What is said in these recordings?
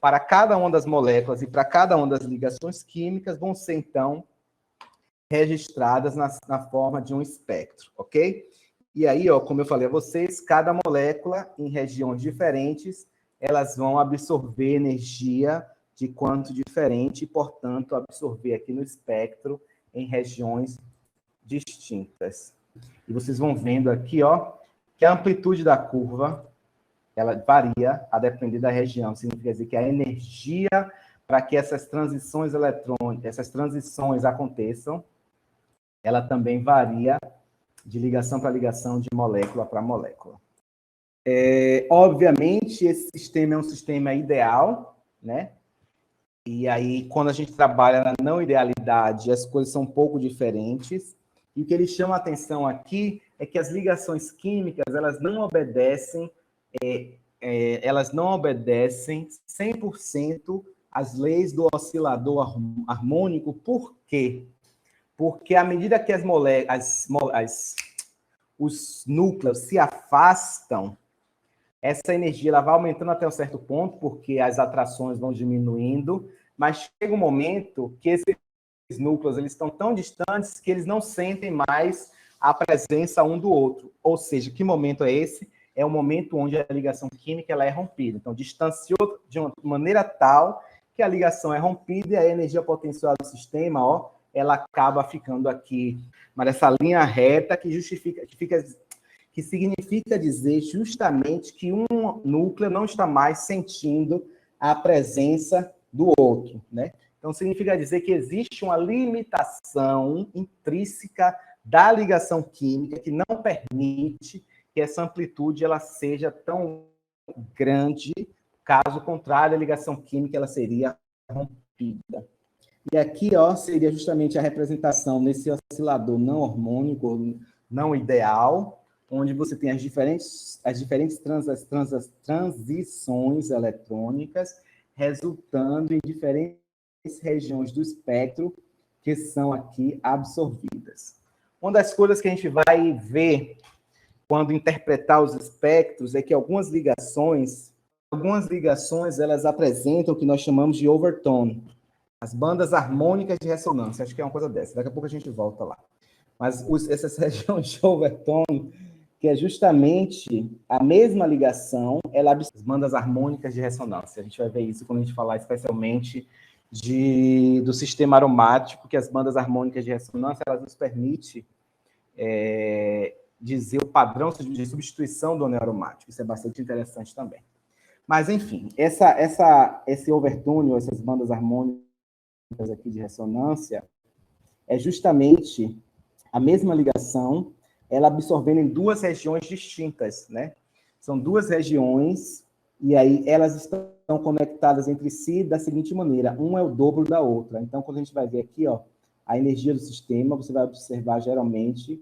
para cada uma das moléculas e para cada uma das ligações químicas vão ser, então, registradas na forma de um espectro, ok? E aí, ó, como eu falei a vocês, cada molécula, em regiões diferentes, elas vão absorver energia de quanto diferente e, portanto, absorver aqui no espectro em regiões distintas. E vocês vão vendo aqui, ó, que a amplitude da curva, ela varia a depender da região. Significa dizer que a energia para que essas transições eletrônicas, essas transições aconteçam, ela também varia de ligação para ligação, de molécula para molécula. Obviamente, esse sistema é um sistema ideal, né? E aí, quando a gente trabalha na não idealidade, as coisas são um pouco diferentes. E o que ele chama a atenção aqui é que as ligações químicas, elas não obedecem 100% às leis do oscilador harmônico. Por quê? Porque à medida que os núcleos se afastam, essa energia ela vai aumentando até um certo ponto, porque as atrações vão diminuindo, mas chega um momento que esses núcleos eles estão tão distantes que eles não sentem mais a presença um do outro. Ou seja, que momento é esse? É o momento onde a ligação química ela é rompida. Então, distanciou de uma maneira tal que a ligação é rompida e a energia potencial do sistema, ó, ela acaba ficando aqui, mas essa linha reta que significa dizer justamente que um núcleo não está mais sentindo a presença do outro, né? Então, significa dizer que existe uma limitação intrínseca da ligação química que não permite que essa amplitude ela seja tão grande, caso contrário, a ligação química ela seria rompida. E aqui, ó, seria justamente a representação nesse oscilador não harmônico, não ideal, onde você tem as diferentes transições eletrônicas resultando em diferentes regiões do espectro que são aqui absorvidas. Uma das coisas que a gente vai ver quando interpretar os espectros é que algumas ligações elas apresentam o que nós chamamos de overtone, as bandas harmônicas de ressonância. Acho que é uma coisa dessa. Daqui a pouco a gente volta lá. Mas essas regiões de overtone, que é justamente a mesma ligação, ela absorve as bandas harmônicas de ressonância. A gente vai ver isso quando a gente falar especialmente do sistema aromático, que as bandas harmônicas de ressonância elas nos permitem dizer o padrão de substituição do anel aromático. Isso é bastante interessante também. Mas, enfim, esse overtone, ou essas bandas harmônicas aqui de ressonância, é justamente a mesma ligação, ela absorvendo em duas regiões distintas, né? São duas regiões, e aí elas estão conectadas entre si da seguinte maneira, uma é o dobro da outra. Então, quando a gente vai ver aqui, ó, a energia do sistema, você vai observar geralmente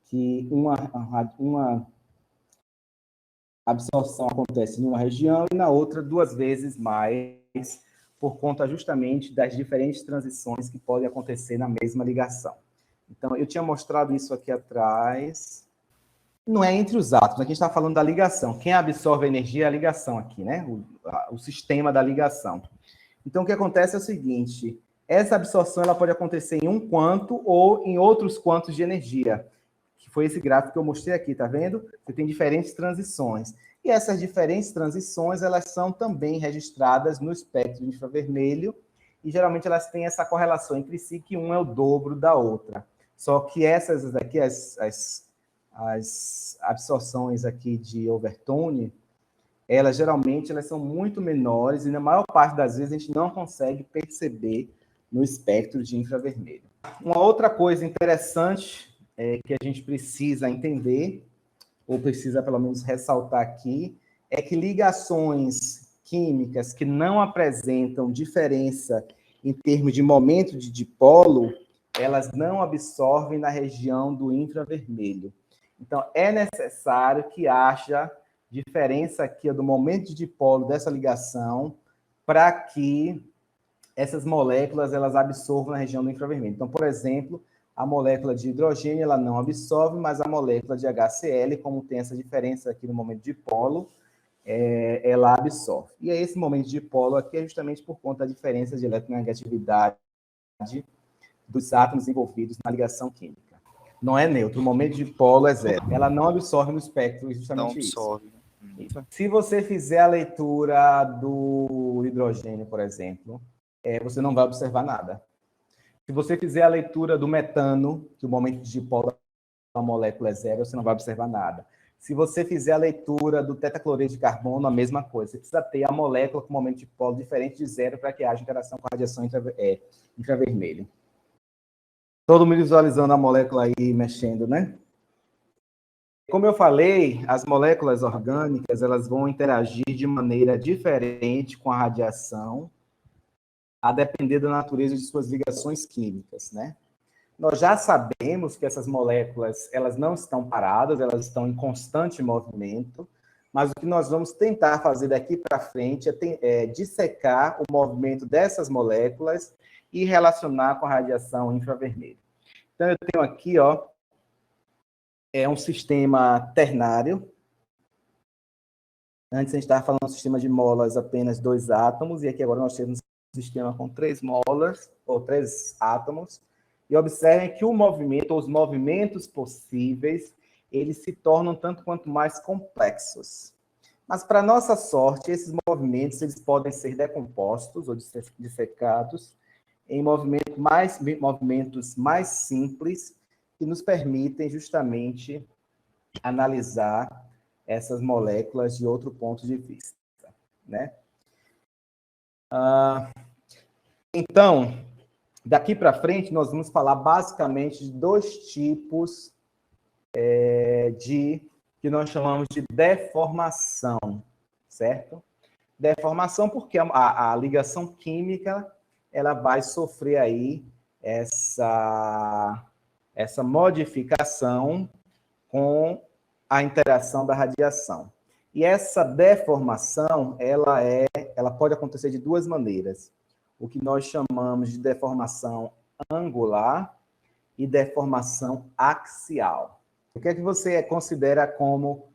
que uma absorção acontece em uma região e na outra 2 vezes mais, por conta justamente das diferentes transições que podem acontecer na mesma ligação. Então, eu tinha mostrado isso aqui atrás. Não é entre os átomos, aqui a gente está falando da ligação. Quem absorve a energia é a ligação aqui, né? O sistema da ligação. Então, o que acontece é o seguinte, essa absorção ela pode acontecer em um quanto ou em outros quantos de energia, que foi esse gráfico que eu mostrei aqui, tá vendo? Você tem diferentes transições. E essas diferentes transições, elas são também registradas no espectro infravermelho, e geralmente elas têm essa correlação entre si, que um é o dobro da outra. Só que essas aqui, as absorções aqui de overtone, elas geralmente são muito menores, e na maior parte das vezes a gente não consegue perceber no espectro de infravermelho. Uma outra coisa interessante que a gente precisa entender, ou precisa pelo menos ressaltar aqui, é que ligações químicas que não apresentam diferença em termos de momento de dipolo, elas não absorvem na região do infravermelho. Então, é necessário que haja diferença aqui do momento de dipolo dessa ligação para que essas moléculas elas absorvam na região do infravermelho. Então, por exemplo, a molécula de hidrogênio ela não absorve, mas a molécula de HCl, como tem essa diferença aqui no momento de dipolo, ela absorve. E esse momento dipolo aqui é justamente por conta da diferença de eletronegatividade dos átomos envolvidos na ligação química. Não é neutro, o momento dipolo é zero. Ela não absorve no espectro, justamente não absorve. Isso. Se você fizer a leitura do hidrogênio, por exemplo, você não vai observar nada. Se você fizer a leitura do metano, que o momento dipolo da molécula é zero, você não vai observar nada. Se você fizer a leitura do tetacloreto de carbono, a mesma coisa. Você precisa ter a molécula com momento dipolo diferente de zero para que haja interação com a radiação infravermelha. Todo mundo visualizando a molécula aí mexendo, né? Como eu falei, as moléculas orgânicas elas vão interagir de maneira diferente com a radiação, a depender da natureza de suas ligações químicas, né? Nós já sabemos que essas moléculas elas não estão paradas, elas estão em constante movimento, mas o que nós vamos tentar fazer daqui para frente é dissecar o movimento dessas moléculas e relacionar com a radiação infravermelha. Então, eu tenho aqui, ó, um sistema ternário. Antes a gente estava falando de um sistema de molas apenas 2 átomos, e aqui agora nós temos um sistema com 3 molas, ou 3 átomos. E observem que o movimento, ou os movimentos possíveis, eles se tornam tanto quanto mais complexos. Mas, para nossa sorte, esses movimentos eles podem ser decompostos ou dissecados em movimentos mais simples, que nos permitem justamente analisar essas moléculas de outro ponto de vista, né? Então, daqui para frente, nós vamos falar basicamente de 2 tipos que nós chamamos de deformação, certo? Deformação porque a ligação química ela vai sofrer aí essa modificação com a interação da radiação. E essa deformação, ela pode acontecer de 2 maneiras. O que nós chamamos de deformação angular e deformação axial. O que é que você considera como...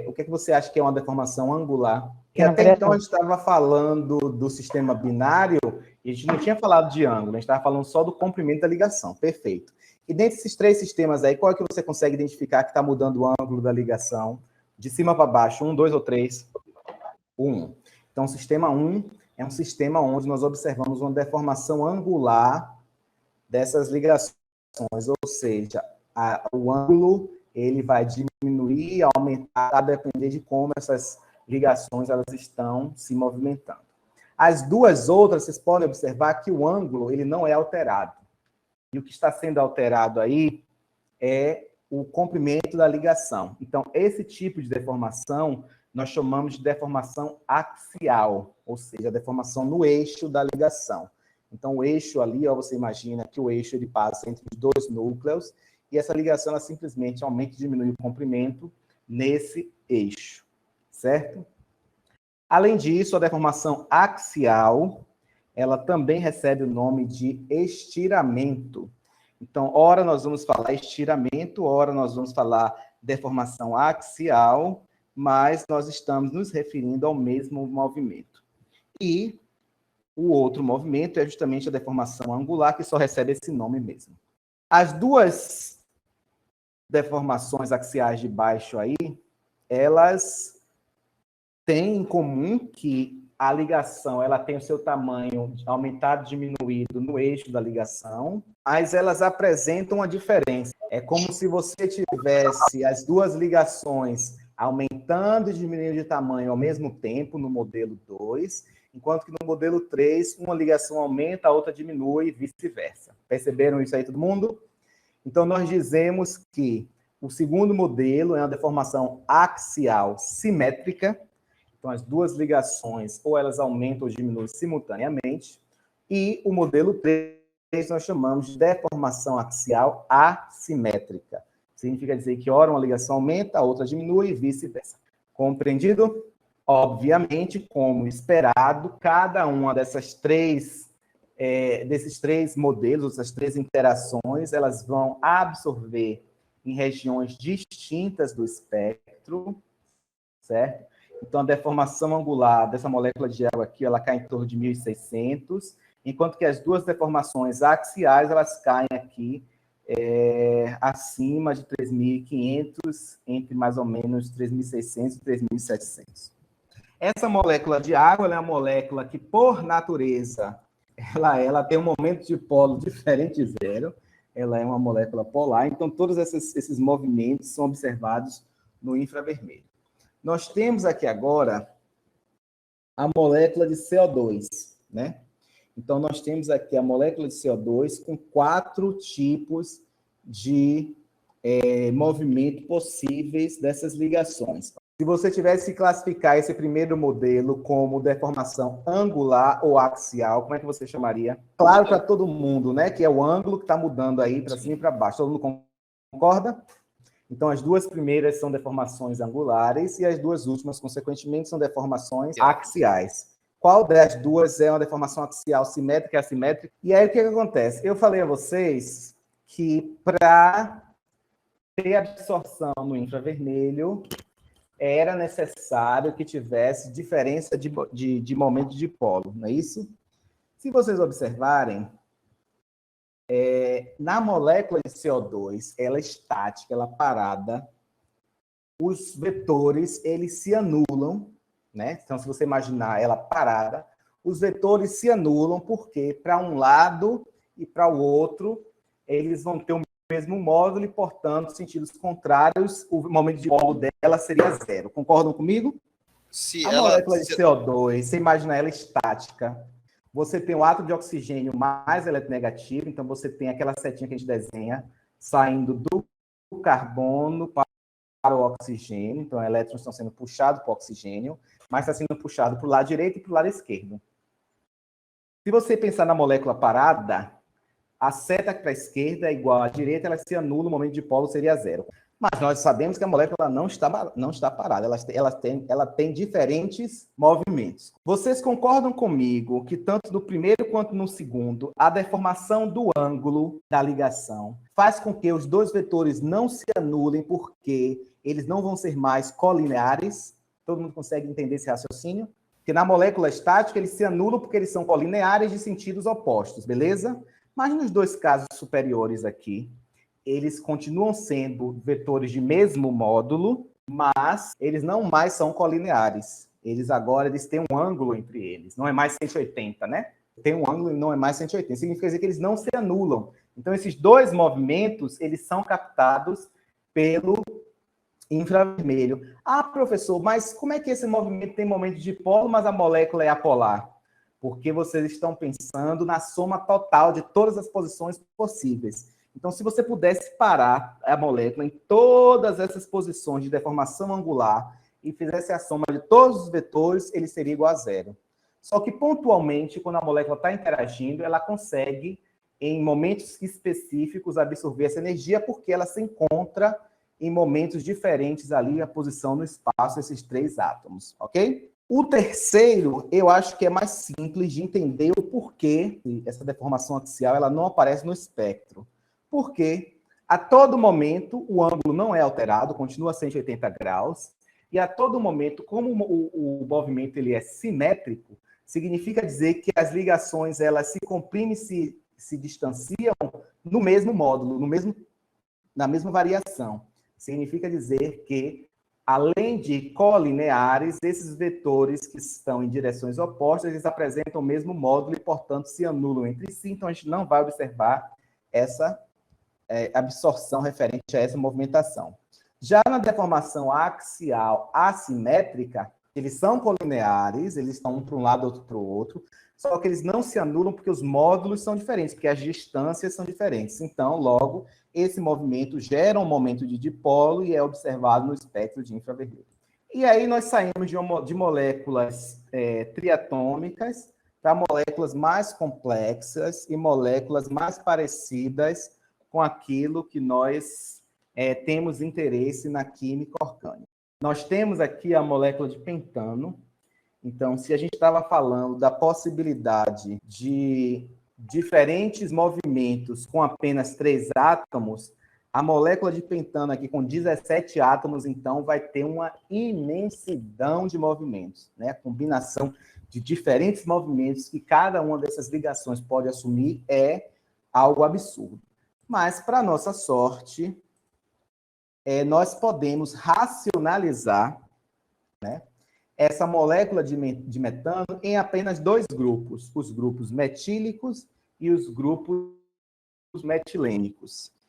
o que é que você acha que é uma deformação angular? E até então a gente estava falando do sistema binário e a gente não tinha falado de ângulo, a gente estava falando só do comprimento da ligação. Perfeito. E dentre esses 3 sistemas aí, qual é que você consegue identificar que está mudando o ângulo da ligação? De cima para baixo, 1, 2 ou 3? 1. Então, o sistema 1 é um sistema onde nós observamos uma deformação angular dessas ligações, ou seja, o ângulo ele vai diminuir, aumentar, a depender de como essas ligações elas estão se movimentando. As 2 outras, vocês podem observar que o ângulo ele não é alterado. E o que está sendo alterado aí é o comprimento da ligação. Então, esse tipo de deformação nós chamamos de deformação axial, ou seja, a deformação no eixo da ligação. Então, o eixo ali, ó, você imagina que o eixo ele passa entre os 2 núcleos e essa ligação ela simplesmente aumenta e diminui o comprimento nesse eixo, certo? Além disso, a deformação axial, ela também recebe o nome de estiramento. Então, ora nós vamos falar estiramento, ora nós vamos falar deformação axial, mas nós estamos nos referindo ao mesmo movimento. E o outro movimento é justamente a deformação angular, que só recebe esse nome mesmo. As 2 deformações axiais de baixo aí, elas têm em comum que a ligação ela tem o seu tamanho aumentado, diminuído no eixo da ligação, mas elas apresentam uma diferença. É como se você tivesse as 2 ligações aumentando e diminuindo de tamanho ao mesmo tempo no modelo 2, enquanto que no modelo 3, uma ligação aumenta, a outra diminui e vice-versa. Perceberam isso aí, todo mundo? Então, nós dizemos que o segundo modelo é uma deformação axial simétrica. Então, as 2 ligações, ou elas aumentam ou diminuem simultaneamente. E o modelo 3, nós chamamos de deformação axial assimétrica. Significa dizer que, ora, uma ligação aumenta, a outra diminui e vice-versa. Compreendido? Obviamente, como esperado, cada uma desses 3 modelos, essas 3 interações, elas vão absorver em regiões distintas do espectro, certo? Então, a deformação angular dessa molécula de água aqui, ela cai em torno de 1.600, enquanto que as duas deformações axiais, elas caem aqui acima de 3.500, entre mais ou menos 3.600 e 3.700. Essa molécula de água, ela é uma molécula que, por natureza, ela tem um momento de polo diferente de zero, ela é uma molécula polar, então todos esses movimentos são observados no infravermelho. Nós temos aqui agora a molécula de CO2, né? Então, nós temos aqui a molécula de CO2 com 4 tipos de movimento possíveis dessas ligações. Se você tivesse que classificar esse primeiro modelo como deformação angular ou axial, como é que você chamaria? Claro para todo mundo, né? Que é o ângulo que está mudando aí para cima e para baixo. Todo mundo concorda? Então, as duas primeiras são deformações angulares e as duas últimas, consequentemente, são deformações axiais. Qual das duas é uma deformação axial simétrica e assimétrica? E aí, o que acontece? Eu falei a vocês que para ter absorção no infravermelho, era necessário que tivesse diferença de momento de polo, não é isso? Se vocês observarem, na molécula de CO2, ela é estática, ela é parada, os vetores, eles se anulam, né? Então, se você imaginar ela parada, os vetores se anulam porque para um lado e para o outro, eles vão ter o mesmo módulo e, portanto, sentidos contrários, o momento de polo dela seria zero. Concordam comigo? Se a molécula de CO2, você imagina ela estática, você tem o átomo de oxigênio mais eletronegativo, então você tem aquela setinha que a gente desenha saindo do carbono para o oxigênio, então elétrons estão sendo puxados para o oxigênio, mas está sendo puxado para o lado direito e para o lado esquerdo. Se você pensar na molécula parada, a seta para a esquerda é igual à direita, ela se anula, o momento de polo seria zero. Mas nós sabemos que a molécula não está parada, ela tem diferentes movimentos. Vocês concordam comigo que tanto no primeiro quanto no segundo, a deformação do ângulo da ligação faz com que os dois vetores não se anulem porque eles não vão ser mais colineares? Todo mundo consegue entender esse raciocínio? Porque na molécula estática, eles se anulam porque eles são colineares de sentidos opostos, beleza? Mas nos dois casos superiores aqui, eles continuam sendo vetores de mesmo módulo, mas eles não mais são colineares. Eles têm um ângulo entre eles. Não é mais 180, né? Tem um ângulo e não é mais 180. Significa dizer que eles não se anulam. Então, esses dois movimentos, eles são captados pelo infravermelho. Ah, professor, mas como é que esse movimento tem momento de polo, mas a molécula é apolar? Porque vocês estão pensando na soma total de todas as posições possíveis. Então, se você pudesse parar a molécula em todas essas posições de deformação angular e fizesse a soma de todos os vetores, ele seria igual a zero. Só que, pontualmente, quando a molécula está interagindo, ela consegue, em momentos específicos, absorver essa energia, porque ela se encontra em momentos diferentes ali, a posição no espaço, esses três átomos, ok? O terceiro, eu acho que é mais simples de entender o porquê essa deformação axial ela não aparece no espectro. Porque a todo momento o ângulo não é alterado, continua a 180 graus, e a todo momento, como o movimento ele é simétrico, significa dizer que as ligações elas se comprimem e se distanciam no mesmo módulo, na mesma variação. Significa dizer que, além de colineares, esses vetores que estão em direções opostas, eles apresentam o mesmo módulo e, portanto, se anulam entre si, então a gente não vai observar essa absorção referente a essa movimentação. Já na deformação axial assimétrica, eles são colineares, eles estão um para um lado, outro para o outro, só que eles não se anulam porque os módulos são diferentes, porque as distâncias são diferentes. Então, logo, esse movimento gera um momento de dipolo e é observado no espectro de infravermelho. E aí nós saímos de moléculas triatômicas para moléculas mais complexas e moléculas mais parecidas com aquilo que nós temos interesse na química orgânica. Nós temos aqui a molécula de pentano. Então, se a gente estava falando da possibilidade de diferentes movimentos com apenas 3 átomos, A molécula de pentano aqui com 17 átomos, então, vai ter uma imensidão de movimentos, né? A combinação de diferentes movimentos que cada uma dessas ligações pode assumir é algo absurdo. Mas, para nossa sorte, nós podemos racionalizar, né, essa molécula de metano em apenas dois grupos, os grupos metílicos e os grupos metilênicos.